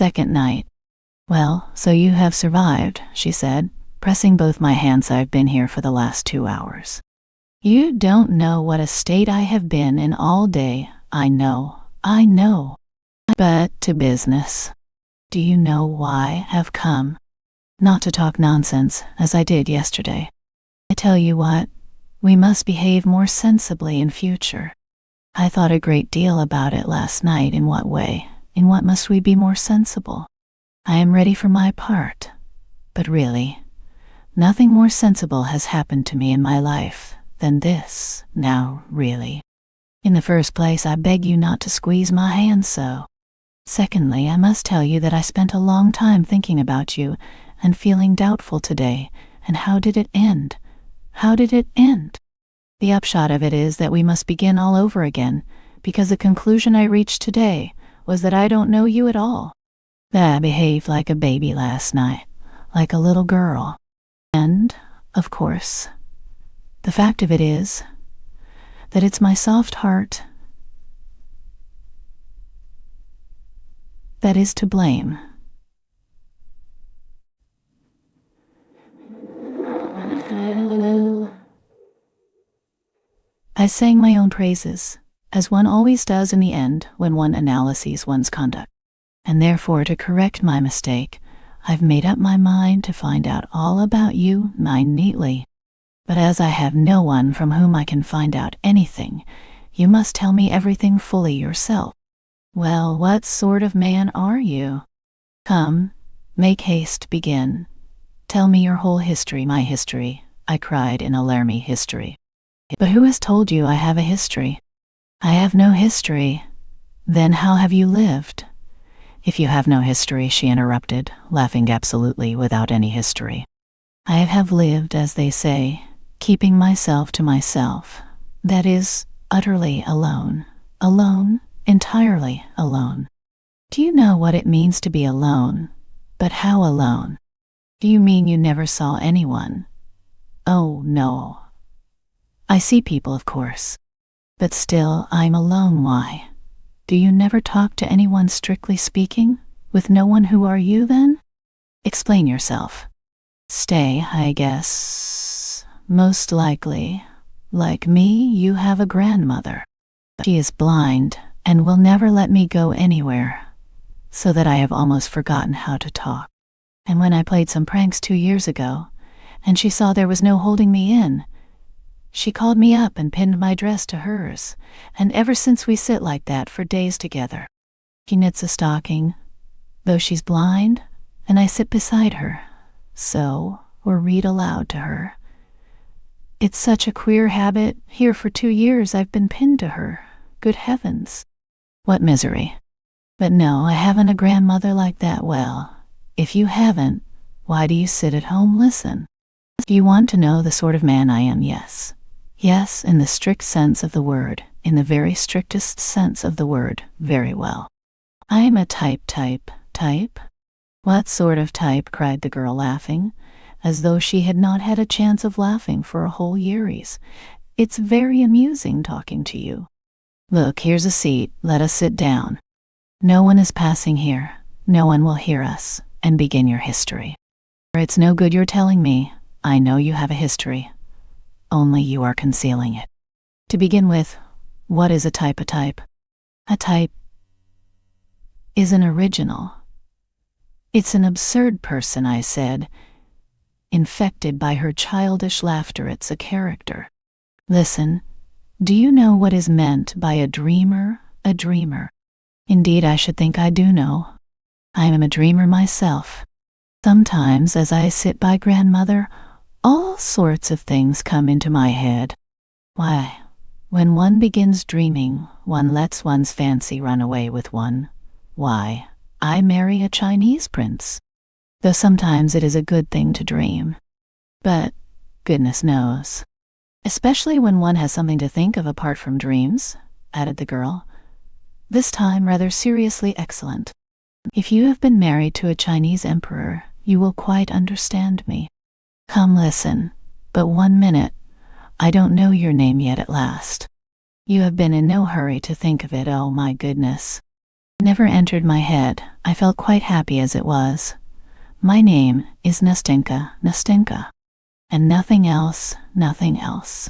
Second night. Well, so you have survived, she said, pressing both my hands. I've been here for the last 2 hours. You don't know what a state I have been in all day. I know. But to business. Do you know why I have come? Not to talk nonsense, as I did yesterday. I tell you what, we must behave more sensibly in future. I thought a great deal about it last night. In what way? In what must we be more sensible? I am ready for my part. But really, nothing more sensible has happened to me in my life than this, now, really. In the first place, I beg you not to squeeze my hand so. Secondly, I must tell you that I spent a long time thinking about you and feeling doubtful today. And how did it end? How did it end? The upshot of it is that we must begin all over again, because the conclusion I reached today was that I don't know you at all. That I behaved like a baby last night, like a little girl. And, of course, the fact of it is that it's my soft heart that is to blame. I sang my own praises, as one always does in the end when one analyses one's conduct. And therefore, to correct my mistake, I've made up my mind to find out all about you minutely. But as I have no one from whom I can find out anything, you must tell me everything fully yourself. Well, what sort of man are you? Come, make haste, begin. Tell me your whole history. My history, I cried in alarmy history. But who has told you I have a history? I have no history. Then how have you lived? If you have no history, she interrupted, laughing absolutely without any history. I have lived, as they say, keeping myself to myself. That is, utterly alone. Alone, entirely alone. Do you know what it means to be alone? But how alone? Do you mean you never saw anyone? Oh, no. I see people, of course. But still, I'm alone. Why? Do you never talk to anyone, strictly speaking? With no one? Who are you, then? Explain yourself. Stay, I guess. Most likely, like me, you have a grandmother. She is blind and will never let me go anywhere, so that I have almost forgotten how to talk. And when I played some pranks 2 years ago, and she saw there was no holding me in, she called me up and pinned my dress to hers, and ever since we sit like that for days together. She knits a stocking, though she's blind, and I sit beside her, so, or read aloud to her. It's such a queer habit. Here for 2 years I've been pinned to her. Good heavens. What misery. But no, I haven't a grandmother like that. Well, if you haven't, why do you sit at home? Listen. Do you want to know the sort of man I am? Yes. Yes, in the strict sense of the word, in the very strictest sense of the word. Very well. I am a type. What sort of type? Cried the girl, laughing, as though she had not had a chance of laughing for a whole years. It's very amusing talking to you. Look, here's a seat. Let us sit down. No one is passing here. No one will hear us. And begin your history. It's no good your telling me. I know you have a history. Only you are concealing it. To begin with, what is a type? A type is an original. It's an absurd person, I said, infected by her childish laughter. It's a character. Listen, do you know what is meant by a dreamer? A dreamer. Indeed, I should think I do know. I am a dreamer myself. Sometimes, as I sit by grandmother, all sorts of things come into my head. Why, when one begins dreaming, one lets one's fancy run away with one. Why, I marry a Chinese prince. Though sometimes it is a good thing to dream. But, goodness knows. Especially when one has something to think of apart from dreams, added the girl, this time rather seriously. Excellent. If you have been married to a Chinese emperor, you will quite understand me. Come, listen, but 1 minute. I don't know your name yet. At last. You have been in no hurry to think of it. Oh, my goodness. never entered my head. I felt quite happy as it was. My name is Nastenka, Nastenka. And nothing else, nothing else.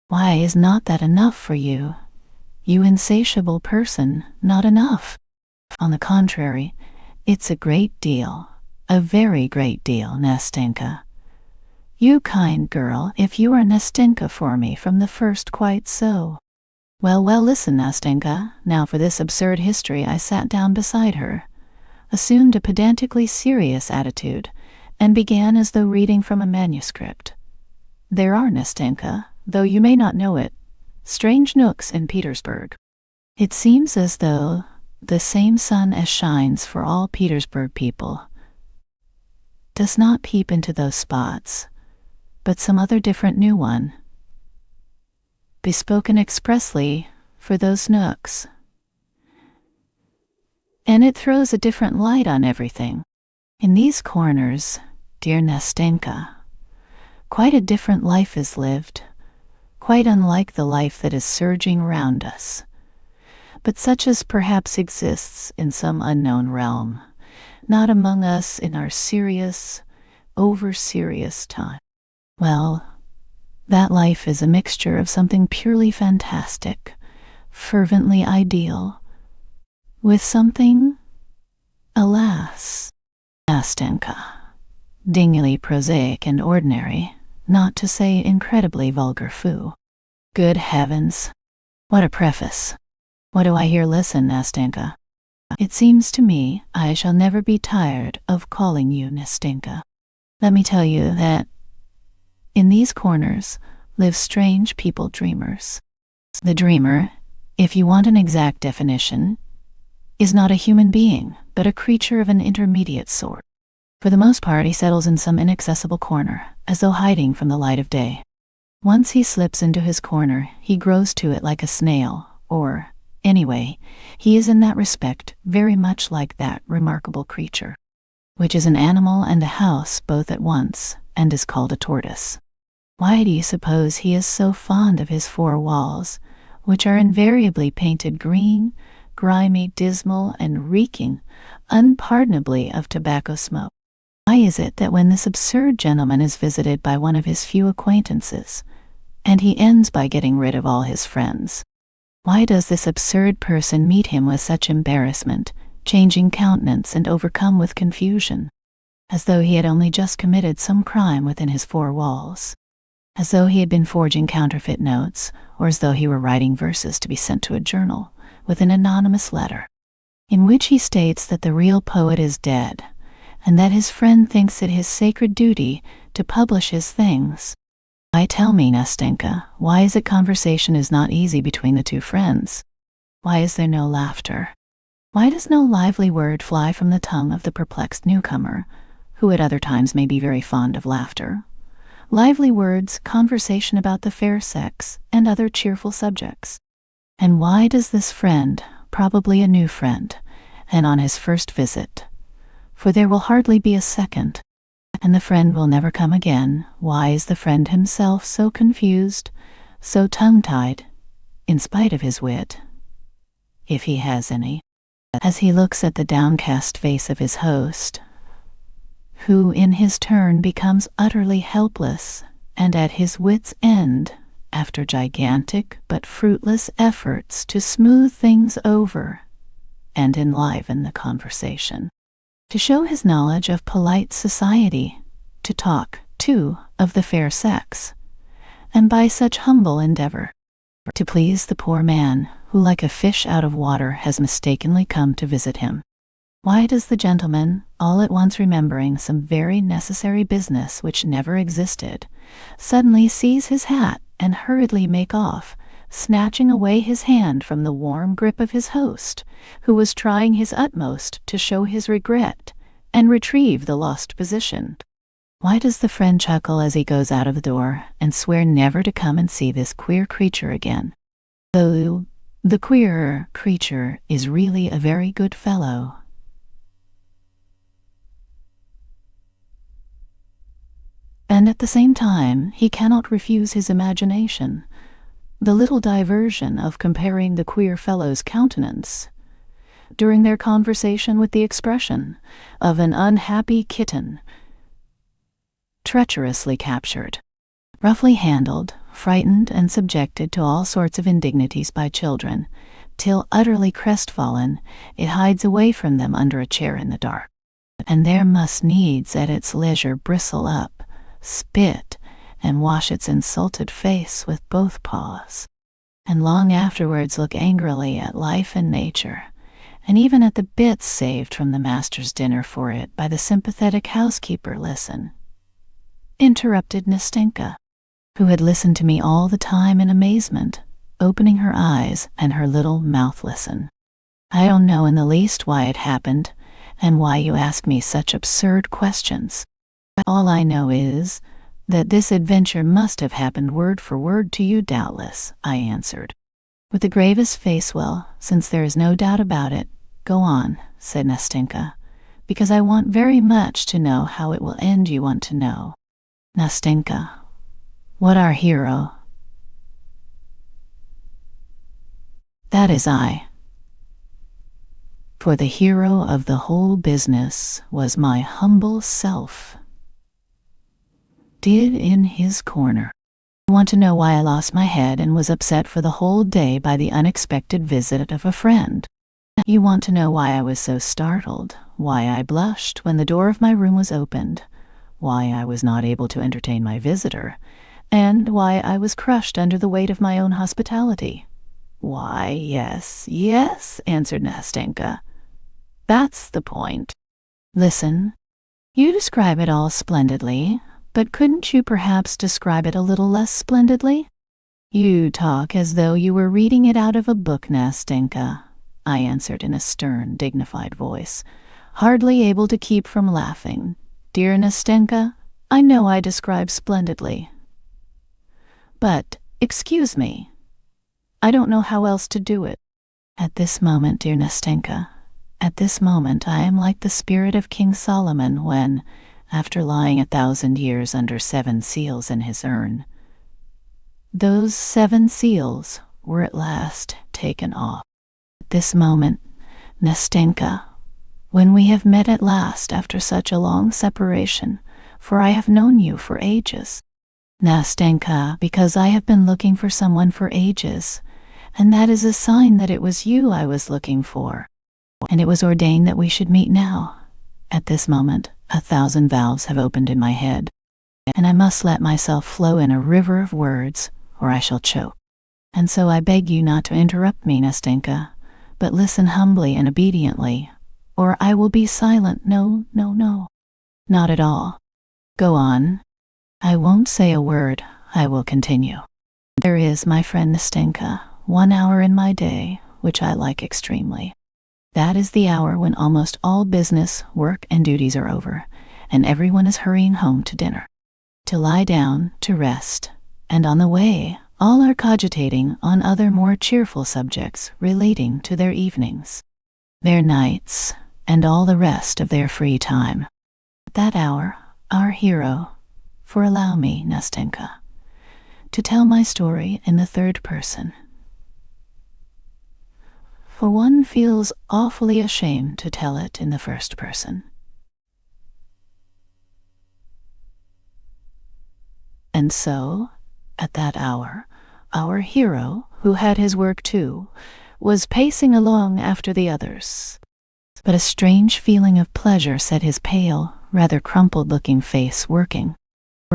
Why is not that enough for you? You insatiable person, not enough. On the contrary, it's a great deal, a very great deal, Nastenka. You kind girl, if you are Nastenka for me from the first, quite so. Well, listen, Nastenka, now for this absurd history. I sat down beside her, assumed a pedantically serious attitude, and began as though reading from a manuscript. There are, Nastenka, though you may not know it, strange nooks in Petersburg. It seems as though the same sun as shines for all Petersburg people does not peep into those spots, but some other different new one, bespoken expressly for those nooks. And it throws a different light on everything. In these corners, dear Nastenka, quite a different life is lived, quite unlike the life that is surging round us, but such as perhaps exists in some unknown realm, not among us in our serious, over-serious time. Well, that life is a mixture of something purely fantastic, fervently ideal, with something, alas, Nastenka, dingily prosaic and ordinary, not to say incredibly vulgar. Foo. Good heavens! What a preface! What do I hear? Listen, Nastenka. It seems to me I shall never be tired of calling you Nastenka. Let me tell you that in these corners live strange people, dreamers. The dreamer, if you want an exact definition, is not a human being, but a creature of an intermediate sort. For the most part, he settles in some inaccessible corner, as though hiding from the light of day. Once he slips into his corner, he grows to it like a snail, or, anyway, he is in that respect very much like that remarkable creature, which is an animal and a house both at once, and is called a tortoise. Why do you suppose he is so fond of his four walls, which are invariably painted green, grimy, dismal, and reeking unpardonably of tobacco smoke? Why is it that when this absurd gentleman is visited by one of his few acquaintances, and he ends by getting rid of all his friends, why does this absurd person meet him with such embarrassment, changing countenance and overcome with confusion, as though he had only just committed some crime within his four walls, as though he had been forging counterfeit notes, or as though he were writing verses to be sent to a journal with an anonymous letter, in which he states that the real poet is dead, and that his friend thinks it his sacred duty to publish his things? Why, tell me, Nastenka, why is it conversation is not easy between the two friends? Why is there no laughter? Why does no lively word fly from the tongue of the perplexed newcomer, who at other times may be very fond of laughter? Lively words, conversation about the fair sex, and other cheerful subjects. And why does this friend, probably a new friend, and on his first visit, for there will hardly be a second, and the friend will never come again, why is the friend himself so confused, so tongue-tied, in spite of his wit, if he has any, as he looks at the downcast face of his host, who in his turn becomes utterly helpless and at his wit's end, after gigantic but fruitless efforts to smooth things over and enliven the conversation, to show his knowledge of polite society, to talk, too, of the fair sex, and by such humble endeavor, to please the poor man who like a fish out of water has mistakenly come to visit him. Why does the gentleman, all at once remembering some very necessary business which never existed, suddenly seize his hat and hurriedly make off, snatching away his hand from the warm grip of his host, who was trying his utmost to show his regret and retrieve the lost position? Why does the friend chuckle as he goes out of the door and swear never to come and see this queer creature again, though the queer creature is really a very good fellow? And at the same time, he cannot refuse his imagination the little diversion of comparing the queer fellow's countenance during their conversation with the expression of an unhappy kitten, treacherously captured, roughly handled, frightened, and subjected to all sorts of indignities by children, till utterly crestfallen, it hides away from them under a chair in the dark, and there must needs at its leisure bristle up, spit, and wash its insulted face with both paws, and long afterwards look angrily at life and nature, and even at the bits saved from the master's dinner for it by the sympathetic housekeeper. Listen, interrupted Nastenka, who had listened to me all the time in amazement, opening her eyes and her little mouth. Listen. I don't know in the least why it happened, and why you ask me such absurd questions. All I know is that this adventure must have happened word for word to you, doubtless, I answered, with the gravest face. Well, since there is no doubt about it, go on, said Nastenka, because I want very much to know how it will end. You want to know, Nastenka, what our hero, that is I, for the hero of the whole business was my humble self, did in his corner. You want to know why I lost my head and was upset for the whole day by the unexpected visit of a friend. You want to know why I was so startled, why I blushed when the door of my room was opened, why I was not able to entertain my visitor, and why I was crushed under the weight of my own hospitality. Why, yes, answered Nastenka. That's the point. Listen, you describe it all splendidly, but couldn't you perhaps describe it a little less splendidly? You talk as though you were reading it out of a book, Nastenka, I answered in a stern, dignified voice, hardly able to keep from laughing. Dear Nastenka, I know I describe splendidly. But, excuse me, I don't know how else to do it. At this moment, dear Nastenka, at this moment I am like the spirit of King Solomon when, after lying 1,000 years under 7 seals in his urn, those 7 seals were at last taken off. At this moment, Nastenka, when we have met at last after such a long separation, for I have known you for ages, Nastenka, because I have been looking for someone for ages, and that is a sign that it was you I was looking for, and it was ordained that we should meet now. At this moment, 1,000 valves have opened in my head, and I must let myself flow in a river of words, or I shall choke. And so I beg you not to interrupt me, Nastenka, but listen humbly and obediently, or I will be silent. No, not at all. Go on. I won't say a word, I will continue. There is, my friend Nastenka, 1 hour in my day, which I like extremely. That is the hour when almost all business, work, and duties are over, and everyone is hurrying home to dinner, to lie down, to rest, and on the way, all are cogitating on other more cheerful subjects relating to their evenings, their nights, and all the rest of their free time. At that hour, our hero, for allow me, Nastenka, to tell my story in the 3rd person, for one feels awfully ashamed to tell it in the 1st person. And so, at that hour, our hero, who had his work too, was pacing along after the others. But a strange feeling of pleasure set his pale, rather crumpled-looking face working.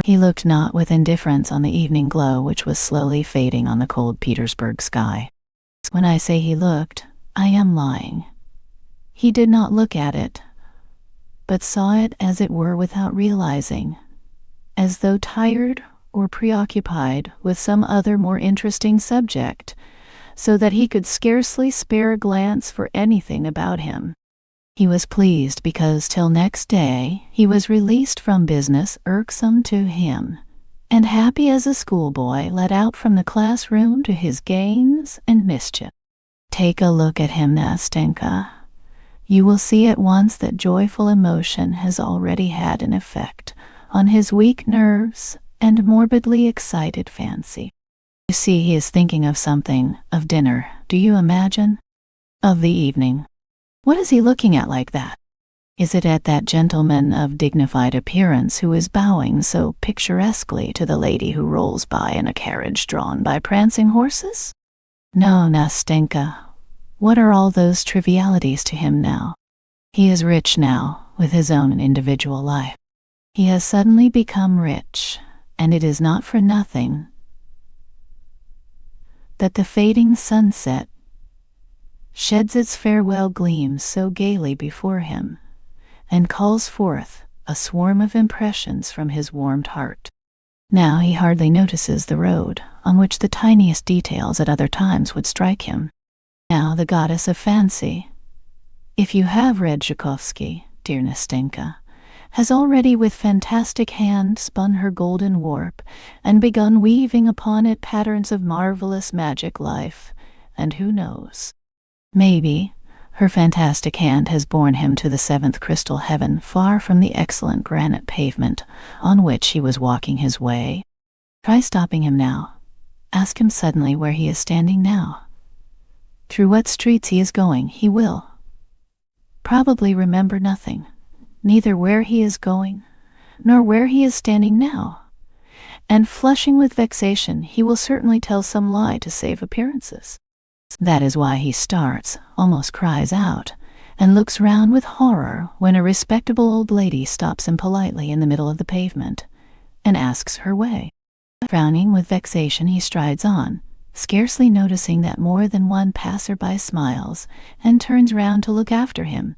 He looked not with indifference on the evening glow which was slowly fading on the cold Petersburg sky. When I say he looked, I am lying. He did not look at it, but saw it as it were without realizing, as though tired or preoccupied with some other more interesting subject, so that he could scarcely spare a glance for anything about him. He was pleased because till next day he was released from business irksome to him, and happy as a schoolboy let out from the classroom to his games and mischief. Take a look at him, Nastenka. You will see at once that joyful emotion has already had an effect on his weak nerves and morbidly excited fancy. You see, he is thinking of something, of dinner, do you imagine? Of the evening. What is he looking at like that? Is it at that gentleman of dignified appearance who is bowing so picturesquely to the lady who rolls by in a carriage drawn by prancing horses? No, Nastenka. What are all those trivialities to him now? He is rich now, with his own individual life. He has suddenly become rich, and it is not for nothing that the fading sunset sheds its farewell gleams so gaily before him, and calls forth a swarm of impressions from his warmed heart. Now he hardly notices the road, on which the tiniest details at other times would strike him. Now the goddess of fancy, if you have read Tchaikovsky, dear Nastenka, has already with fantastic hand spun her golden warp, and begun weaving upon it patterns of marvelous magic life, and who knows? Maybe her fantastic hand has borne him to the seventh crystal heaven, far from the excellent granite pavement on which he was walking his way. Try stopping him now. Ask him suddenly where he is standing now. Through what streets he is going. He will probably remember nothing, neither where he is going, nor where he is standing now. And flushing with vexation, he will certainly tell some lie to save appearances. That is why he starts, almost cries out, and looks round with horror when a respectable old lady stops him politely in the middle of the pavement, and asks her way. Frowning with vexation, he strides on, scarcely noticing that more than one passer-by smiles and turns round to look after him,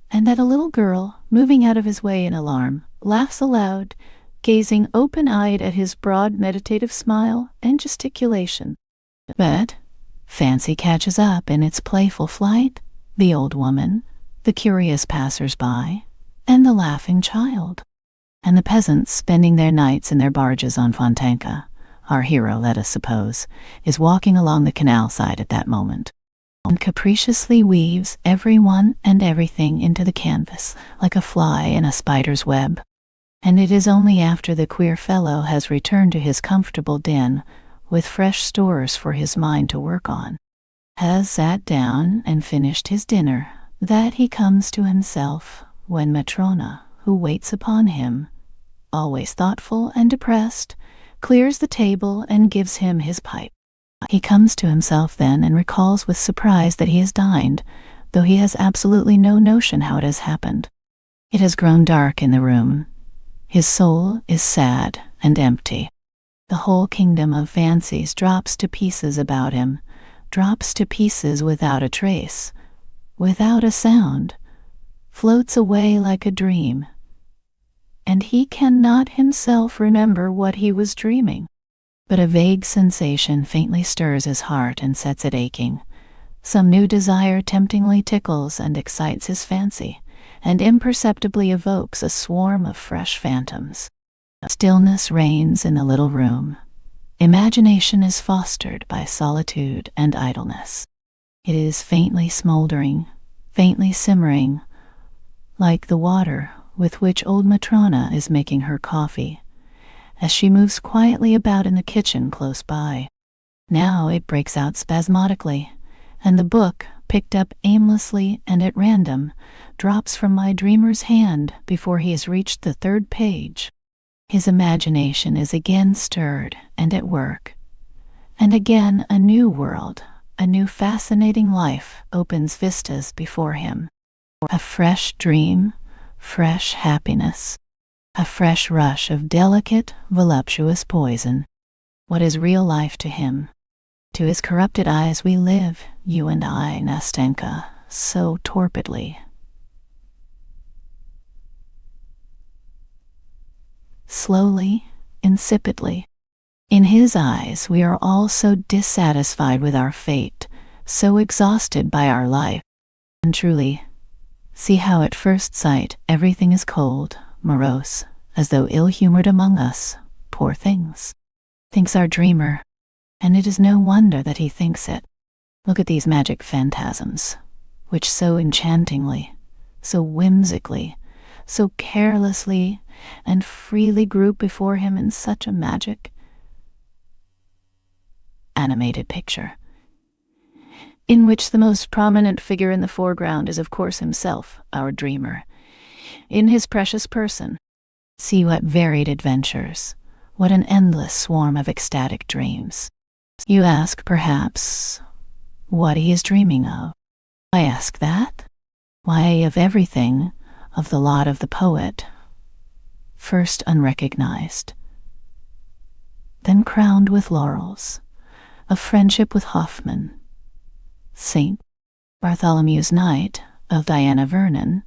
and that a little girl, moving out of his way in alarm, laughs aloud, gazing open-eyed at his broad meditative smile and gesticulation. But fancy catches up in its playful flight the old woman, the curious passers-by, and the laughing child. And the peasants spending their nights in their barges on Fontanka, our hero, let us suppose, is walking along the canal side at that moment, and capriciously weaves everyone and everything into the canvas like a fly in a spider's web. And it is only after the queer fellow has returned to his comfortable den with fresh stores for his mind to work on, has sat down and finished his dinner, that he comes to himself, when Matrona, who waits upon him, always thoughtful and depressed, clears the table and gives him his pipe. He comes to himself then and recalls with surprise that he has dined, though he has absolutely no notion how it has happened. It has grown dark in the room. His soul is sad and empty. The whole kingdom of fancies drops to pieces about him, drops to pieces without a trace, without a sound, floats away like a dream, and he cannot himself remember what he was dreaming. But a vague sensation faintly stirs his heart and sets it aching. Some new desire temptingly tickles and excites his fancy, and imperceptibly evokes a swarm of fresh phantoms. Stillness reigns in the little room. Imagination is fostered by solitude and idleness. It is faintly smoldering, faintly simmering, like the water with which old Matrona is making her coffee, as she moves quietly about in the kitchen close by. Now it breaks out spasmodically, and the book, picked up aimlessly and at random, drops from my dreamer's hand before he has reached the third page. His imagination is again stirred and at work, and again a new world, a new fascinating life opens vistas before him. A fresh dream, fresh happiness, a fresh rush of delicate, voluptuous poison. What is real life to him? To his corrupted eyes we live, you and I, Nastenka, so torpidly. Slowly, insipidly. In his eyes we are all so dissatisfied with our fate, so exhausted by our life. And truly, see how at first sight everything is cold, morose, as though ill-humored among us, poor things. Thinks our dreamer, and it is no wonder that he thinks it. Look at these magic phantasms, which so enchantingly, so whimsically, so carelessly and freely group before him in such a magic, animated picture. in which the most prominent figure in the foreground is of course himself, our dreamer, in his precious person. See what varied adventures, what an endless swarm of ecstatic dreams. You ask, perhaps, what he is dreaming of. I ask that? Why, of everything, of the lot of the poet, first unrecognized, then crowned with laurels, of friendship with Hoffmann, St. Bartholomew's Night, of Diana Vernon,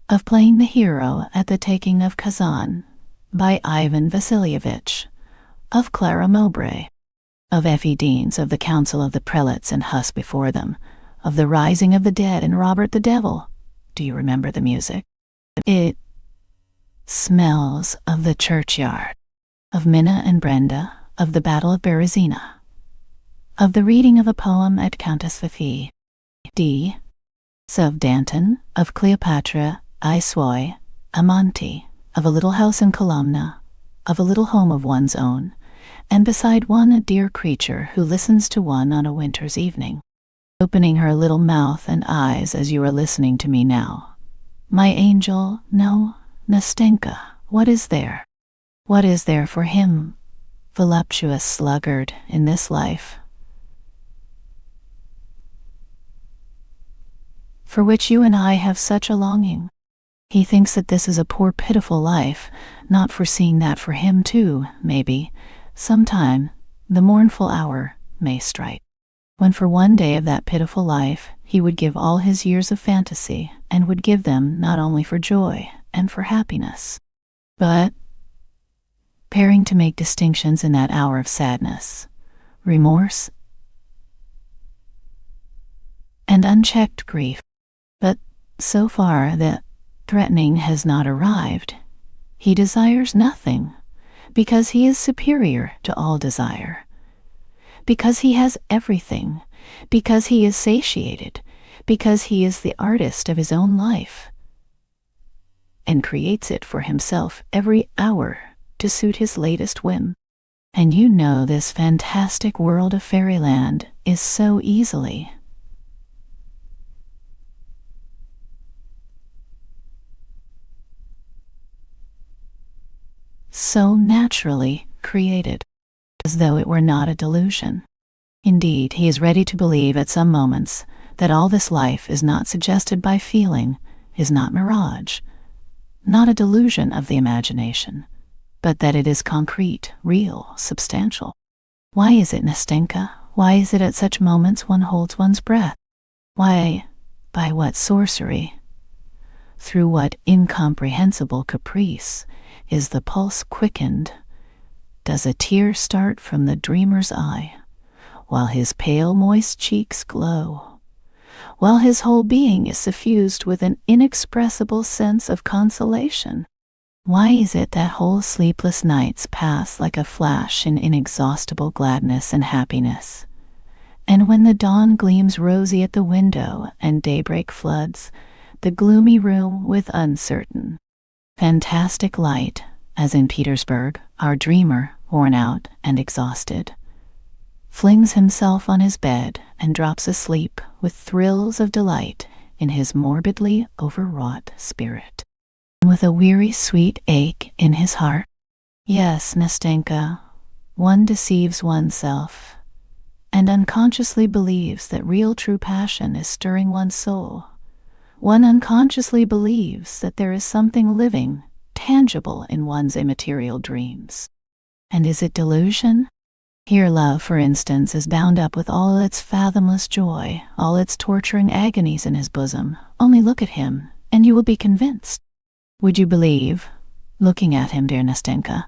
of playing the hero at the taking of Kazan by Ivan Vassilievich, of Clara Mowbray, of Effie Deans, of the Council of the Prelates and Huss before them, of the Rising of the Dead and Robert the Devil. Do you remember the music? It smells of the churchyard, of Minna and Brenda, of the Battle of Berezina, of the reading of a poem at Countess Fifi, of Danton, of Cleopatra, I Suoi, Amanti, of a little house in Columna, of a little home of one's own, and beside one a dear creature who listens to one on a winter's evening, opening her little mouth and eyes as you are listening to me now. My angel, no, Nastenka, what is there? What is there for him, voluptuous sluggard, in this life, for which you and I have such a longing? He thinks that this is a poor pitiful life, not foreseeing that for him too, maybe, sometime, the mournful hour may strike, when for one day of that pitiful life he would give all his years of fantasy, and would give them not only for joy and for happiness, but, paring to make distinctions in that hour of sadness, remorse, and unchecked grief. But so far the threatening has not arrived. He desires nothing, because he is superior to all desire, because he has everything, because he is satiated, because he is the artist of his own life, and creates it for himself every hour to suit his latest whim. And you know this fantastic world of fairyland is so easily, so naturally created, as though it were not a delusion. Indeed, he is ready to believe at some moments that all this life is not suggested by feeling, is not mirage, not a delusion of the imagination, but that it is concrete, real, substantial. Why is it, Nastenka? Why is it at such moments one holds one's breath? Why, by what sorcery, through what incomprehensible caprice, is the pulse quickened? Does a tear start from the dreamer's eye, while his pale moist cheeks glow, while his whole being is suffused with an inexpressible sense of consolation? Why is it that whole sleepless nights pass like a flash in inexhaustible gladness and happiness, and when the dawn gleams rosy at the window and daybreak floods the gloomy room with uncertain, fantastic light, as in Petersburg, our dreamer, worn out and exhausted, flings himself on his bed and drops asleep with thrills of delight in his morbidly overwrought spirit, with a weary sweet ache in his heart? Yes, Nastenka, one deceives oneself, and unconsciously believes that real true passion is stirring one's soul. One unconsciously believes that there is something living, tangible in one's immaterial dreams. And is it delusion? Here love, for instance, is bound up with all its fathomless joy, all its torturing agonies in his bosom. Only look at him, and you will be convinced. Would you believe, looking at him, dear Nastenka,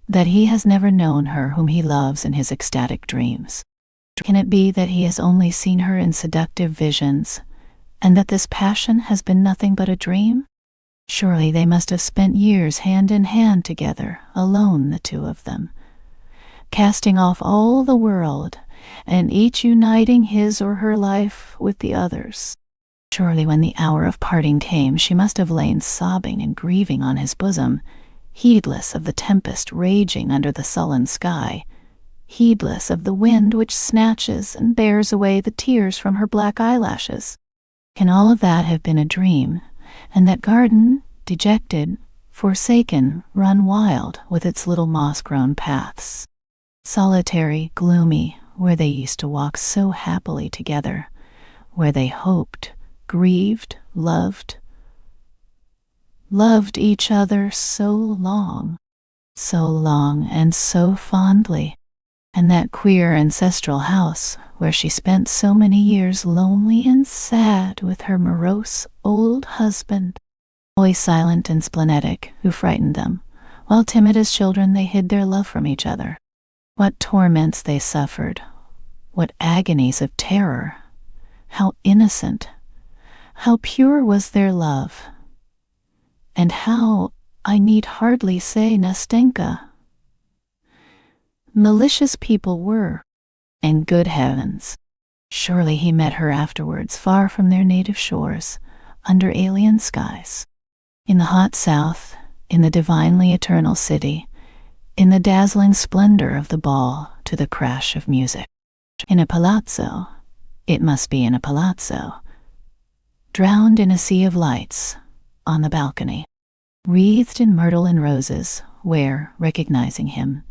that he has never known her whom he loves in his ecstatic dreams? Can it be that he has only seen her in seductive visions, and that this passion has been nothing but a dream? Surely they must have spent years hand in hand together, alone the two of them, casting off all the world, and each uniting his or her life with the other's. Surely when the hour of parting came, she must have lain sobbing and grieving on his bosom, heedless of the tempest raging under the sullen sky, heedless of the wind which snatches and bears away the tears from her black eyelashes. Can all of that have been a dream, and that garden, dejected, forsaken, run wild with its little moss-grown paths? Solitary, gloomy, where they used to walk so happily together, where they hoped, grieved, loved each other so long and so fondly. And that queer ancestral house where she spent so many years lonely and sad with her morose old husband, always silent and splenetic, who frightened them, while timid as children they hid their love from each other. What torments they suffered, what agonies of terror, how innocent, how pure was their love, and how, I need hardly say, Nastenka, malicious people were. And good heavens, surely he met her afterwards far from their native shores, under alien skies, in the hot south, in the divinely eternal city, in the dazzling splendor of the ball to the crash of music. In a palazzo, it must be in a palazzo, drowned in a sea of lights, on the balcony, wreathed in myrtle and roses, where, recognizing him,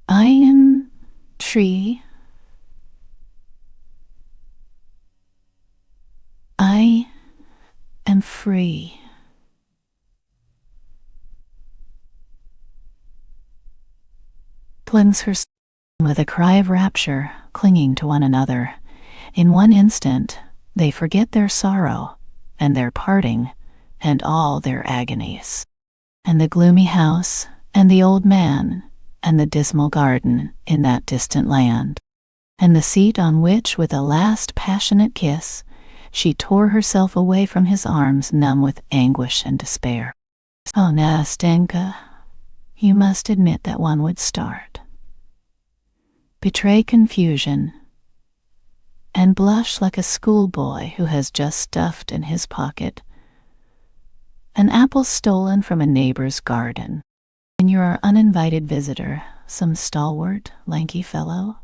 I am tree. I am free. Clings her with a cry of rapture, clinging to one another. In one instant, they forget their sorrow, and their parting, and all their agonies. And the gloomy house, and the old man, and the dismal garden in that distant land, and the seat on which, with a last passionate kiss, she tore herself away from his arms, numb with anguish and despair. Oh, Nastenka, you must admit that one would start, betray confusion, and blush like a schoolboy who has just stuffed in his pocket an apple stolen from a neighbor's garden, and you're our uninvited visitor, some stalwart, lanky fellow.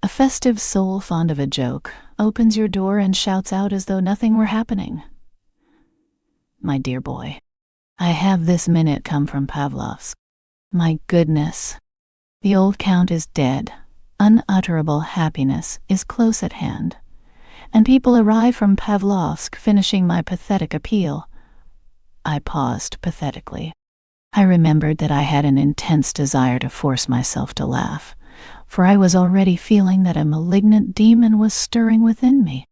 A festive soul fond of a joke opens your door and shouts out as though nothing were happening. My dear boy, I have this minute come from Pavlovsk. My goodness, the old count is dead. Unutterable happiness is close at hand, and people arrive from Pavlovsk finishing my pathetic appeal. I paused pathetically. I remembered that I had an intense desire to force myself to laugh, for I was already feeling that a malignant demon was stirring within me,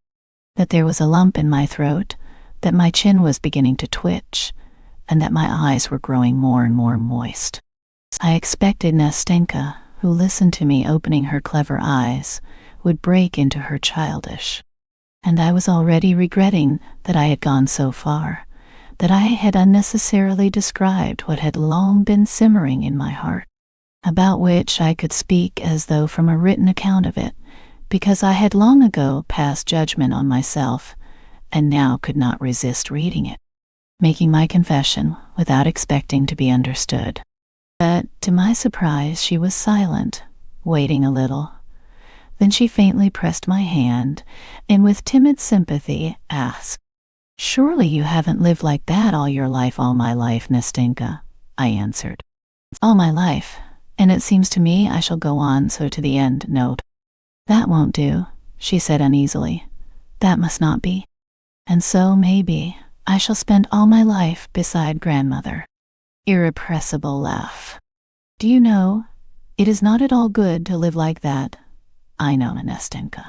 that there was a lump in my throat, that my chin was beginning to twitch, and that my eyes were growing more and more moist. I expected Nastenka, who listened to me opening her clever eyes, would break into her childish, and I was already regretting that I had gone so far, that I had unnecessarily described what had long been simmering in my heart, about which I could speak as though from a written account of it, because I had long ago passed judgment on myself, and now could not resist reading it, making my confession without expecting to be understood. But to my surprise she was silent, waiting a little. Then she faintly pressed my hand, and with timid sympathy asked, "Surely you haven't lived like that all your life?" "All my life, Nastenka," I answered. "All my life, and it seems to me I shall go on so to the end." "Note, that won't do," she said uneasily. "That must not be. And so, maybe, I shall spend all my life beside grandmother." Irrepressible laugh. "Do you know, it is not at all good to live like that." "I know, Nastenka.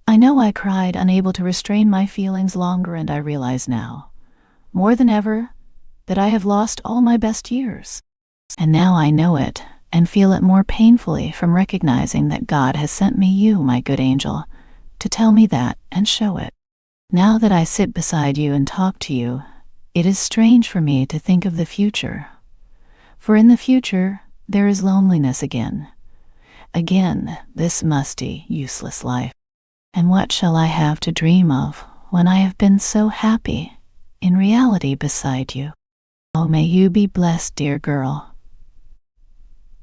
I know." I cried, unable to restrain my feelings longer, and I realize now, more than ever, that I have lost all my best years. And now I know it, and feel it more painfully from recognizing that God has sent me you, my good angel, to tell me that and show it. Now that I sit beside you and talk to you, it is strange for me to think of the future. For in the future, there is loneliness again. Again, this musty, useless life. And what shall I have to dream of when I have been so happy in reality beside you? Oh, may you be blessed, dear girl,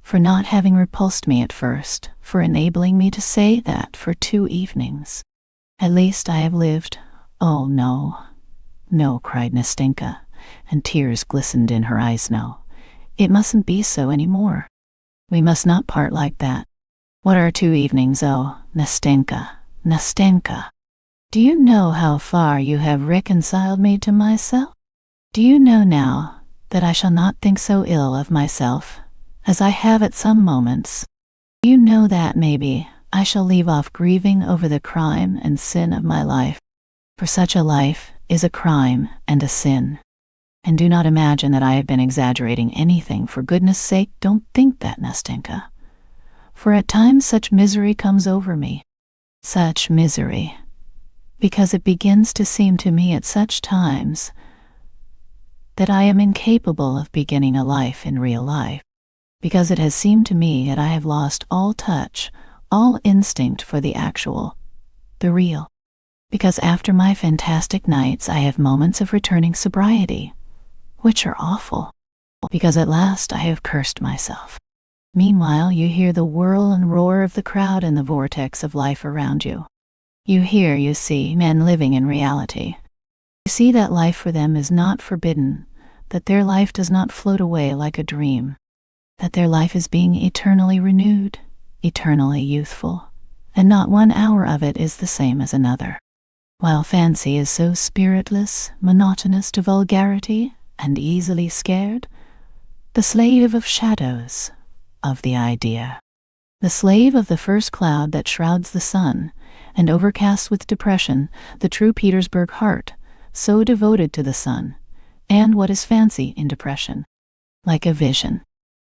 for not having repulsed me at first, for enabling me to say that for 2 evenings. At least I have lived. Oh, no, no, cried Nastenka, and tears glistened in her eyes. No, it mustn't be so any more. We must not part like that. What are 2 evenings? Oh, Nastenka, Nastenka, do you know how far you have reconciled me to myself? Do you know now that I shall not think so ill of myself as I have at some moments? Do you know that maybe I shall leave off grieving over the crime and sin of my life? For such a life is a crime and a sin. And do not imagine that I have been exaggerating anything. For goodness sake, don't think that, Nastenka. For at times such misery comes over me. Such misery. Because it begins to seem to me at such times that I am incapable of beginning a life in real life. Because it has seemed to me that I have lost all touch, all instinct for the actual, the real. Because after my fantastic nights I have moments of returning sobriety, which are awful. Because at last I have cursed myself. Meanwhile you hear the whirl and roar of the crowd and the vortex of life around you. You hear, you see, men living in reality. You see that life for them is not forbidden, that their life does not float away like a dream, that their life is being eternally renewed, eternally youthful, and not 1 hour of it is the same as another. While fancy is so spiritless, monotonous to vulgarity, and easily scared, the slave of shadows, of the idea, the slave of the first cloud that shrouds the sun, and overcast with depression the true Petersburg heart, so devoted to the sun, and what is fancy in depression? Like a vision.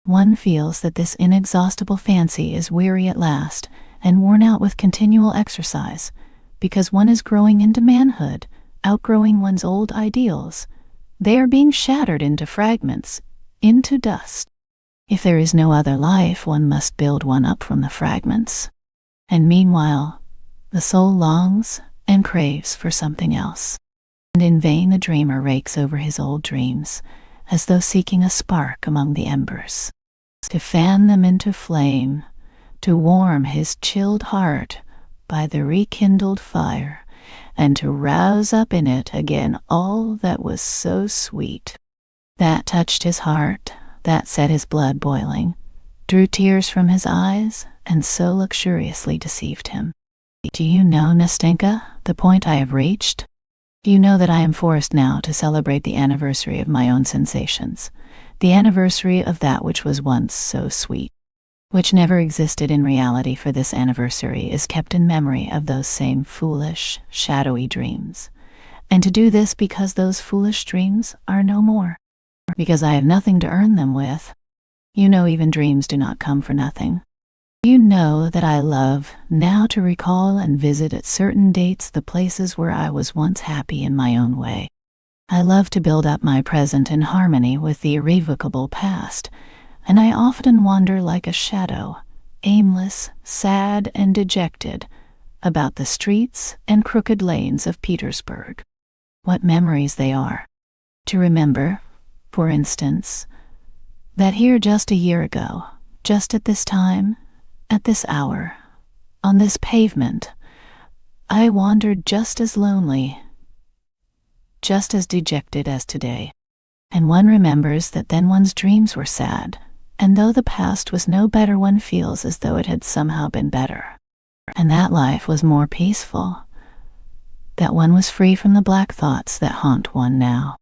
One feels that this inexhaustible fancy is weary at last, and worn out with continual exercise, because one is growing into manhood, outgrowing one's old ideals. They are being shattered into fragments, into dust. If there is no other life, one must build one up from the fragments. And meanwhile, the soul longs and craves for something else. And in vain the dreamer rakes over his old dreams, as though seeking a spark among the embers, to fan them into flame, to warm his chilled heart by the rekindled fire, and to rouse up in it again all that was so sweet, that touched his heart, that set his blood boiling, drew tears from his eyes, and so luxuriously deceived him. Do you know, Nastenka, the point I have reached? Do you know that I am forced now to celebrate the anniversary of my own sensations, the anniversary of that which was once so sweet, which never existed in reality, for this anniversary is kept in memory of those same foolish, shadowy dreams, and to do this because those foolish dreams are no more, because I have nothing to earn them with. You know, even dreams do not come for nothing. You know that I love now to recall and visit at certain dates the places where I was once happy in my own way. I love to build up my present in harmony with the irrevocable past, and I often wander like a shadow, aimless, sad, and dejected, about the streets and crooked lanes of Petersburg. What memories they are! To remember, for instance, that here just a year ago, just at this time, at this hour, on this pavement, I wandered just as lonely, just as dejected as today. And one remembers that then one's dreams were sad, and though the past was no better, one feels as though it had somehow been better, and that life was more peaceful, that one was free from the black thoughts that haunt one now,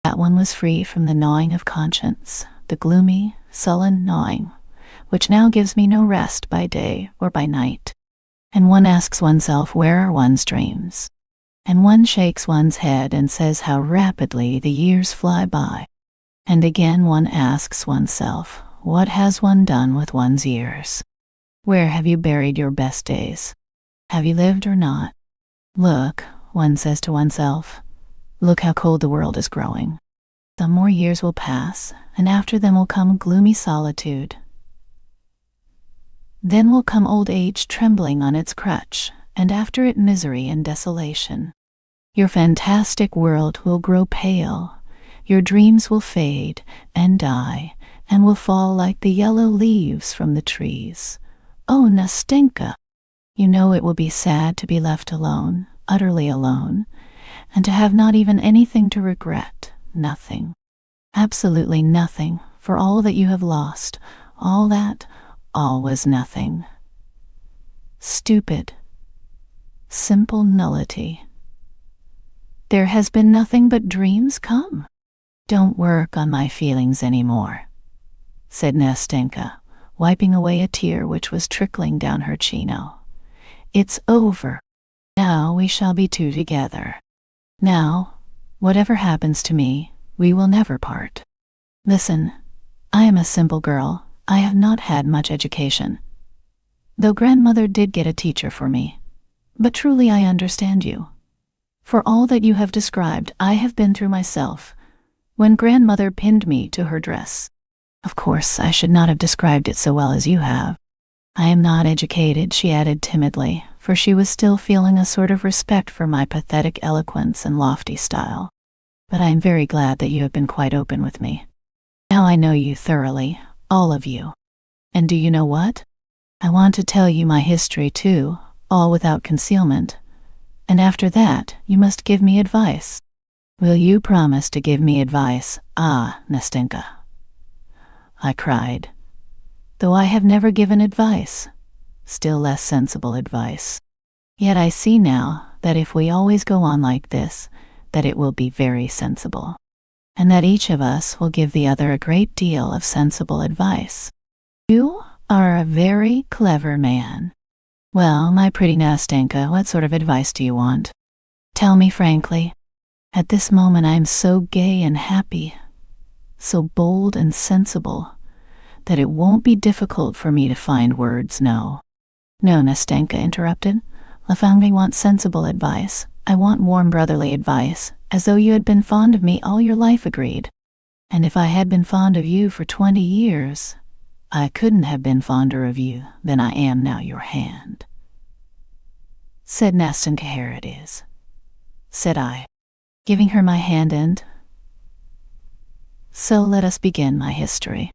that one was free from the gnawing of conscience, the gloomy, sullen gnawing, which now gives me no rest by day or by night. And one asks oneself, where are one's dreams? And one shakes one's head and says how rapidly the years fly by. And again one asks oneself, what has one done with one's years? Where have you buried your best days? Have you lived or not? Look, one says to oneself, look how cold the world is growing. Some more years will pass, and after them will come gloomy solitude. Then will come old age trembling on its crutch, and after it misery and desolation. Your fantastic world will grow pale, your dreams will fade and die, and will fall like the yellow leaves from the trees. Oh, Nastenka, you know it will be sad to be left alone, utterly alone, and to have not even anything to regret, nothing, absolutely nothing, for all that you have lost, all was nothing. Stupid, simple nullity. There has been nothing but dreams come. Don't work on my feelings anymore, said Nastenka, wiping away a tear which was trickling down her chino. It's over. Now we shall be two together. Now, whatever happens to me, we will never part. Listen, I am a simple girl. I have not had much education, though grandmother did get a teacher for me. But truly I understand you. For all that you have described, I have been through myself, when grandmother pinned me to her dress. Of course, I should not have described it so well as you have. I am not educated, she added timidly, for she was still feeling a sort of respect for my pathetic eloquence and lofty style. But I am very glad that you have been quite open with me. Now I know you thoroughly, all of you. And do you know what? I want to tell you my history too, all without concealment. And after that, you must give me advice. Will you promise to give me advice? Ah, Nastenka, I cried. Though I have never given advice, still less sensible advice. Yet I see now that if we always go on like this, that it will be very sensible, and that each of us will give the other a great deal of sensible advice. You are a very clever man. Well, my pretty Nastenka, what sort of advice do you want? Tell me frankly. At this moment I am so gay and happy, so bold and sensible, that it won't be difficult for me to find words. No, Nastenka interrupted. La femme wants sensible advice. I want warm brotherly advice, as though you had been fond of me all your life. Agreed. And if I had been fond of you for 20 years, I couldn't have been fonder of you than I am now. Your hand, said Nastenka. Here it is, said I, giving her my hand, and so let us begin my history.